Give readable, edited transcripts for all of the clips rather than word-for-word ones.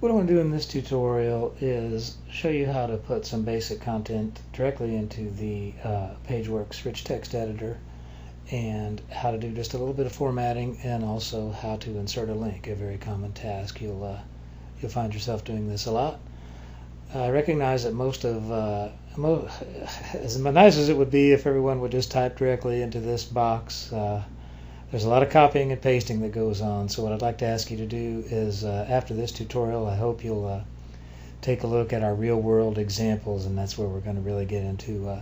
What I want to do in this tutorial is show you how to put some basic content directly into the PageWorks rich text editor, and how to do just a little bit of formatting, and also how to insert a link, a very common task. You'll find yourself doing this a lot. I recognize that as nice as it would be if everyone would just type directly into this box, there's a lot of copying and pasting that goes on. So what I'd like to ask you to do is, after this tutorial, I hope you'll take a look at our real-world examples, and that's where we're going to really get into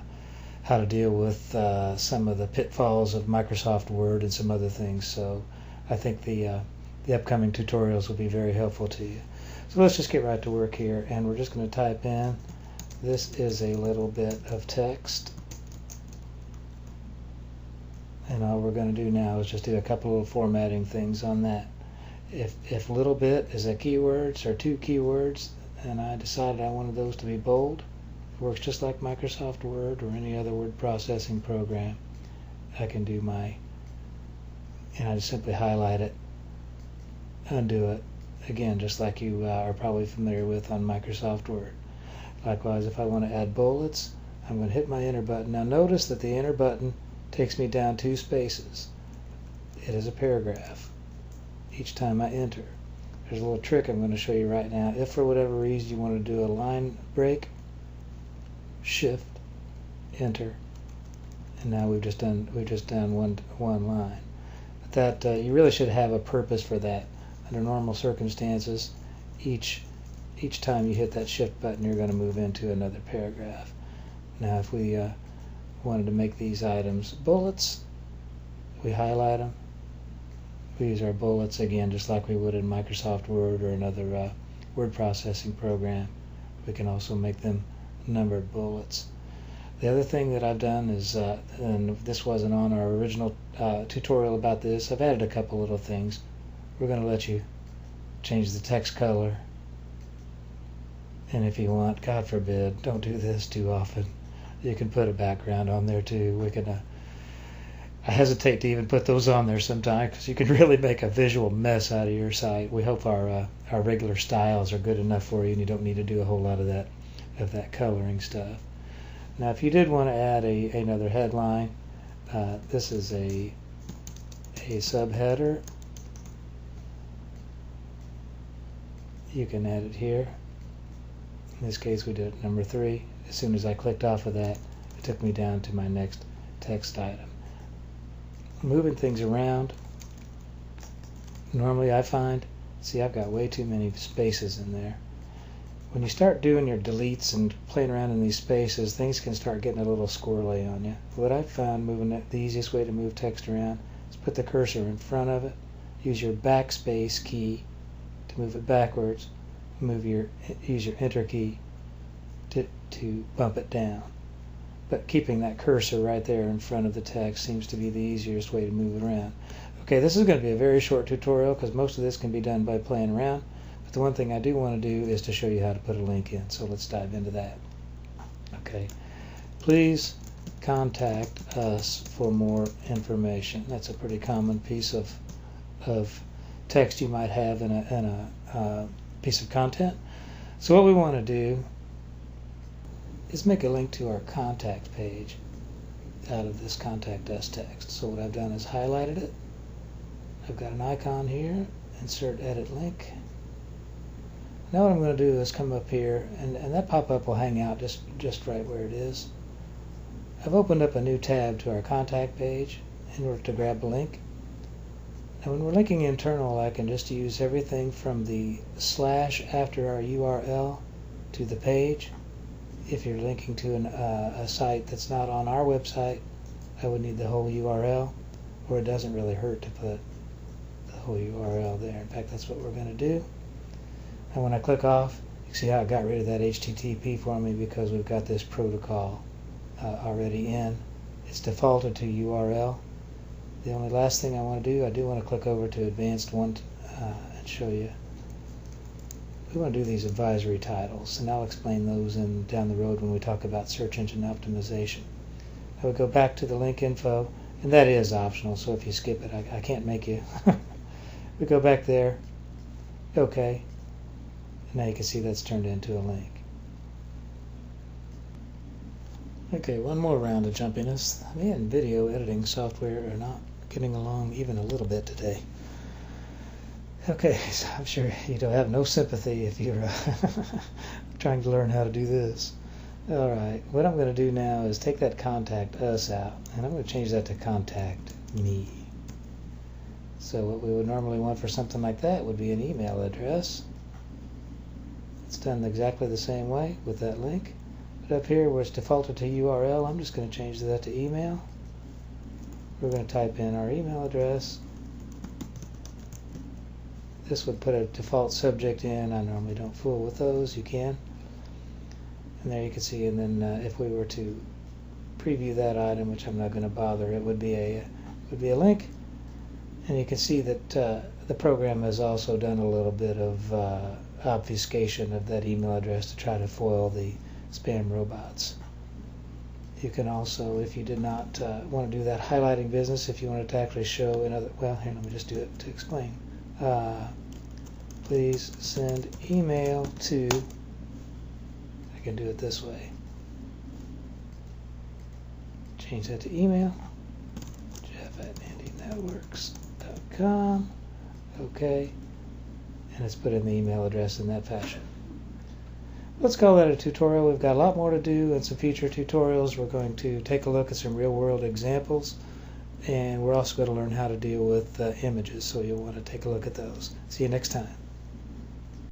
how to deal with some of the pitfalls of Microsoft Word and some other things. So I think the upcoming tutorials will be very helpful to you. So let's just get right to work here, and we're just going to type in, this is a little bit of text. And all we're going to do now is just do a couple of formatting things on that. If little bit is a keywords or two keywords, and I decided I wanted those to be bold, it works just like Microsoft Word or any other word processing program. I can do and I just simply highlight it, undo it, again, just like you are probably familiar with on Microsoft Word. Likewise, if I want to add bullets, I'm going to hit my enter button. Now notice that the enter button takes me down 2 spaces. It is a paragraph each time I enter. There's a little trick I'm going to show you right now. If for whatever reason you want to do a line break, shift, enter, and now we've just done one line. But that you really should have a purpose for that. Under normal circumstances, each time you hit that shift button, you're going to move into another paragraph. Now if we wanted to make these items bullets, we highlight them. We use our bullets again just like we would in Microsoft Word or another word processing program. We can also make them numbered bullets. The other thing that I've done is, and this wasn't on our original tutorial about this, I've added a couple little things. We're going to let you change the text color, and if you want, God forbid, don't do this too often, you can put a background on there too. We can. I hesitate to even put those on there sometimes because you can really make a visual mess out of your site. We hope our regular styles are good enough for you, and you don't need to do a whole lot of that coloring stuff. Now, if you did want to add another headline, this is a subheader. You can add it here. In this case, we did it number 3. As soon as I clicked off of that, it took me down to my next text item. Moving things around, normally I find, see, I've got way too many spaces in there. When you start doing your deletes and playing around in these spaces, things can start getting a little squirrely on you. What I've found, the easiest way to move text around is put the cursor in front of it, use your backspace key to move it backwards, use your enter key to bump it down. But keeping that cursor right there in front of the text seems to be the easiest way to move it around. Okay, this is going to be a very short tutorial because most of this can be done by playing around. But the one thing I do want to do is to show you how to put a link in. So let's dive into that. Okay, please contact us for more information. That's a pretty common piece of text you might have in a piece of content. So what we want to do is make a link to our contact page out of this contact us text. So what I've done is highlighted it. I've got an icon here, insert edit link. Now what I'm going to do is come up here, and that pop-up will hang out just right where it is. I've opened up a new tab to our contact page in order to grab a link. Now when we're linking internal, I can just use everything from the slash after our URL to the page. If you're linking to a site that's not on our website, I would need the whole URL, or it doesn't really hurt to put the whole URL there. In fact, that's what we're going to do. And when I click off, you see how it got rid of that HTTP for me because we've got this protocol already in. It's defaulted to URL. The only last thing I do want to click over to Advanced One and show you. We want to do these advisory titles, and I'll explain those down the road when we talk about search engine optimization. I would go back to the link info, and that is optional, so if you skip it, I can't make you. We go back there, OK, Now you can see that's turned into a link. Okay, one more round of jumpiness. Me and video editing software are not getting along even a little bit today. Okay, so I'm sure you don't have no sympathy if you're trying to learn how to do this. Alright, what I'm going to do now is take that contact us out, and I'm going to change that to contact me. So what we would normally want for something like that would be an email address. It's done exactly the same way with that link. But up here where it's defaulted to URL, I'm just going to change that to email. We're going to type in our email address. This would put a default subject in. I normally don't fool with those. You can. And there you can see, and then if we were to preview that item, which I'm not going to bother, it would be a link. And you can see that the program has also done a little bit of obfuscation of that email address to try to foil the spam robots. You can also, if you did not want to do that highlighting business, if you wanted to actually show another, well, here, let me just do it to explain. Please send email to, I can do it this way. Change that to email, jeff@handynetworks.com. Okay, and it's put in the email address in that fashion. Let's call that a tutorial. We've got a lot more to do and some future tutorials. We're going to take a look at some real-world examples, and we're also going to learn how to deal with images, so you'll want to take a look at those. See you next time.